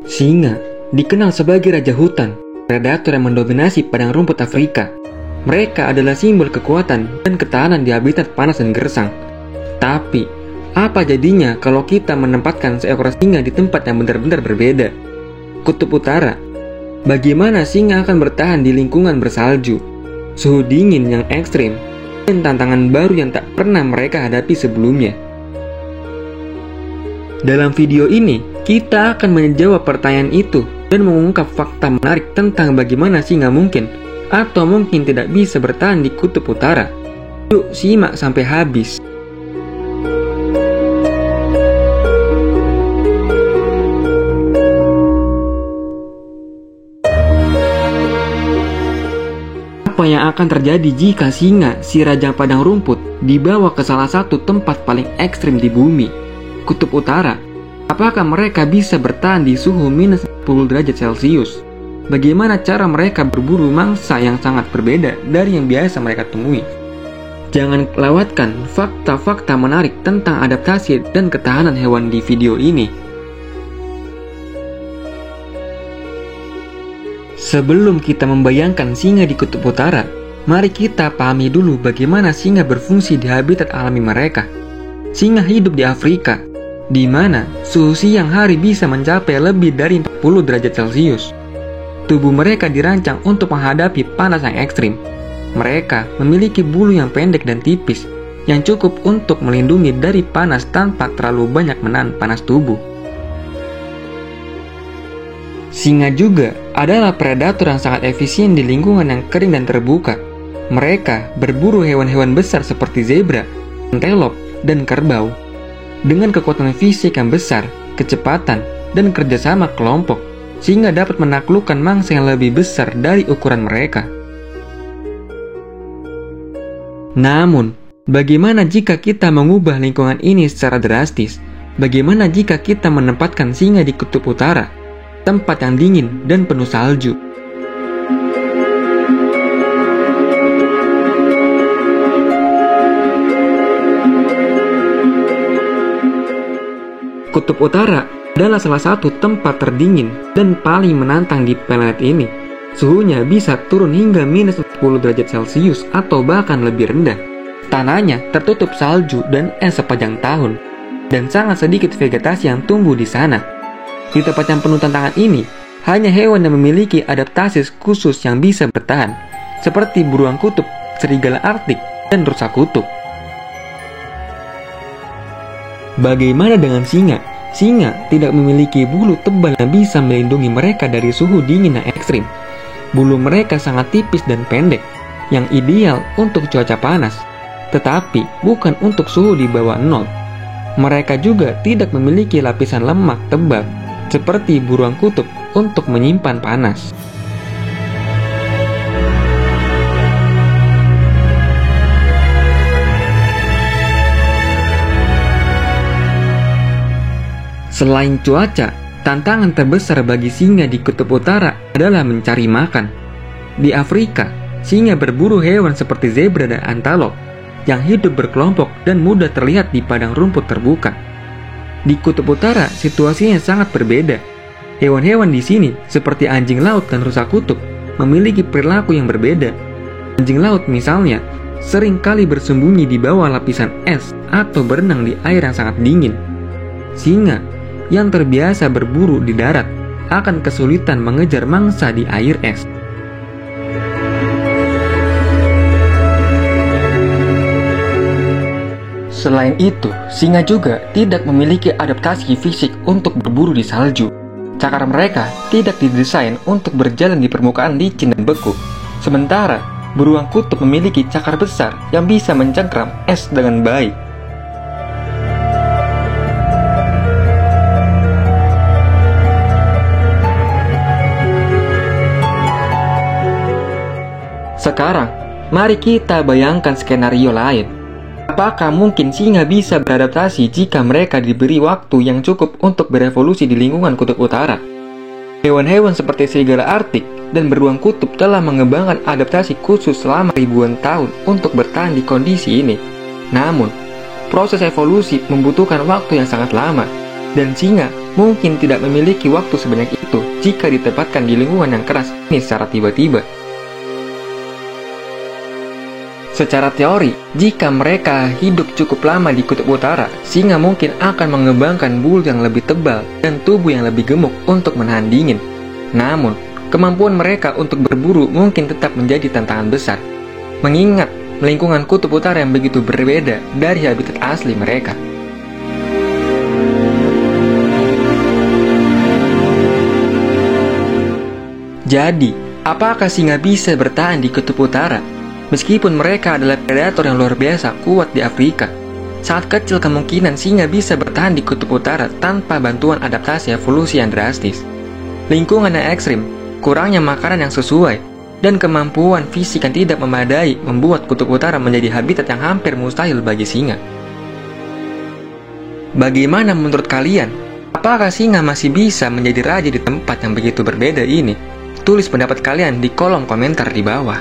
Singa dikenal sebagai raja hutan, predator yang mendominasi padang rumput Afrika. Mereka adalah simbol kekuatan dan ketahanan di habitat panas dan gersang. Tapi, apa jadinya kalau kita menempatkan seekor singa di tempat yang benar-benar berbeda? Kutub Utara. Bagaimana singa akan bertahan di lingkungan bersalju, suhu dingin yang ekstrim, dan tantangan baru yang tak pernah mereka hadapi sebelumnya? Dalam video ini, kita akan menjawab pertanyaan itu dan mengungkap fakta menarik tentang bagaimana singa mungkin atau mungkin tidak bisa bertahan di Kutub Utara. Yuk simak sampai habis. Apa yang akan terjadi jika singa, si raja padang rumput, dibawa ke salah satu tempat paling ekstrim di bumi, Kutub Utara? Apakah mereka bisa bertahan di suhu minus 10 derajat Celcius? Bagaimana cara mereka berburu mangsa yang sangat berbeda dari yang biasa mereka temui? Jangan lewatkan fakta-fakta menarik tentang adaptasi dan ketahanan hewan di video ini. Sebelum kita membayangkan singa di Kutub Utara, mari kita pahami dulu bagaimana singa berfungsi di habitat alami mereka. Singa hidup di Afrika, di mana suhu siang hari bisa mencapai lebih dari 40 derajat Celcius. Tubuh mereka dirancang untuk menghadapi panas yang ekstrim. Mereka memiliki bulu yang pendek dan tipis, yang cukup untuk melindungi dari panas tanpa terlalu banyak menahan panas tubuh. Singa juga adalah predator yang sangat efisien di lingkungan yang kering dan terbuka. Mereka berburu hewan-hewan besar seperti zebra, antelop, dan kerbau. Dengan kekuatan fisik yang besar, kecepatan, dan kerjasama kelompok, singa dapat menaklukkan mangsa yang lebih besar dari ukuran mereka. Namun, bagaimana jika kita mengubah lingkungan ini secara drastis? Bagaimana jika kita menempatkan singa di Kutub Utara, tempat yang dingin dan penuh salju? Kutub Utara adalah salah satu tempat terdingin dan paling menantang di planet ini. Suhunya bisa turun hingga minus 10 derajat Celcius atau bahkan lebih rendah. Tanahnya tertutup salju dan es sepanjang tahun, dan sangat sedikit vegetasi yang tumbuh di sana. Di tempat yang penuh tantangan ini, hanya hewan yang memiliki adaptasi khusus yang bisa bertahan, seperti beruang kutub, serigala Arktik, dan rusa kutub. Bagaimana dengan singa? Singa tidak memiliki bulu tebal yang bisa melindungi mereka dari suhu dingin yang ekstrim. Bulu mereka sangat tipis dan pendek, yang ideal untuk cuaca panas, tetapi bukan untuk suhu di bawah 0. Mereka juga tidak memiliki lapisan lemak tebal, seperti beruang kutub untuk menyimpan panas. Selain cuaca, tantangan terbesar bagi singa di Kutub Utara adalah mencari makan. Di Afrika, singa berburu hewan seperti zebra dan antelop yang hidup berkelompok dan mudah terlihat di padang rumput terbuka. Di Kutub Utara, situasinya sangat berbeda. Hewan-hewan di sini, seperti anjing laut dan rusa kutub, memiliki perilaku yang berbeda. Anjing laut misalnya, sering kali bersembunyi di bawah lapisan es atau berenang di air yang sangat dingin. Singa yang terbiasa berburu di darat akan kesulitan mengejar mangsa di air es. Selain itu, singa juga tidak memiliki adaptasi fisik untuk berburu di salju. Cakar mereka tidak didesain untuk berjalan di permukaan licin dan beku. Sementara, beruang kutub memiliki cakar besar yang bisa mencengkram es dengan baik. Sekarang, mari kita bayangkan skenario lain. Apakah mungkin singa bisa beradaptasi jika mereka diberi waktu yang cukup untuk berevolusi di lingkungan Kutub Utara? Hewan-hewan seperti serigala Arktik dan beruang kutub telah mengembangkan adaptasi khusus selama ribuan tahun untuk bertahan di kondisi ini. Namun, proses evolusi membutuhkan waktu yang sangat lama. Dan singa mungkin tidak memiliki waktu sebanyak itu jika ditempatkan di lingkungan yang keras ini secara tiba-tiba. Secara teori, jika mereka hidup cukup lama di kutub utara, singa mungkin akan mengembangkan bulu yang lebih tebal dan tubuh yang lebih gemuk untuk menahan dingin. Namun, kemampuan mereka untuk berburu mungkin tetap menjadi tantangan besar, mengingat lingkungan kutub utara yang begitu berbeda dari habitat asli mereka. Jadi, apakah singa bisa bertahan di kutub utara? Meskipun mereka adalah predator yang luar biasa kuat di Afrika, sangat kecil kemungkinan singa bisa bertahan di kutub utara tanpa bantuan adaptasi evolusi yang drastis. Lingkungan yang ekstrim, kurangnya makanan yang sesuai, dan kemampuan fisik yang tidak memadai membuat kutub utara menjadi habitat yang hampir mustahil bagi singa. Bagaimana menurut kalian? Apakah singa masih bisa menjadi raja di tempat yang begitu berbeda ini? Tulis pendapat kalian di kolom komentar di bawah.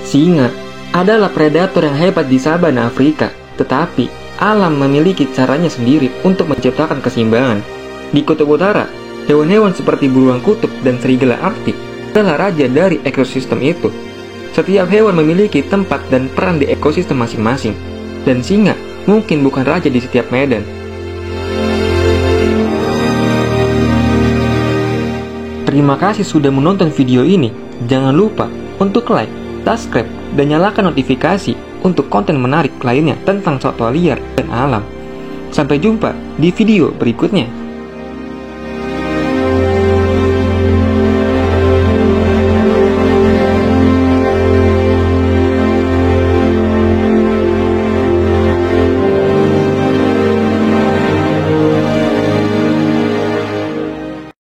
Singa adalah predator yang hebat di sabana Afrika, tetapi alam memiliki caranya sendiri untuk menciptakan keseimbangan. Di kutub utara, hewan-hewan seperti beruang kutub dan serigala Arktik adalah raja dari ekosistem itu. Setiap hewan memiliki tempat dan peran di ekosistem masing-masing, dan singa mungkin bukan raja di setiap medan. Terima kasih sudah menonton video ini. Jangan lupa untuk like, subscribe, dan nyalakan notifikasi untuk konten menarik lainnya tentang satwa liar dan alam. Sampai jumpa di video berikutnya.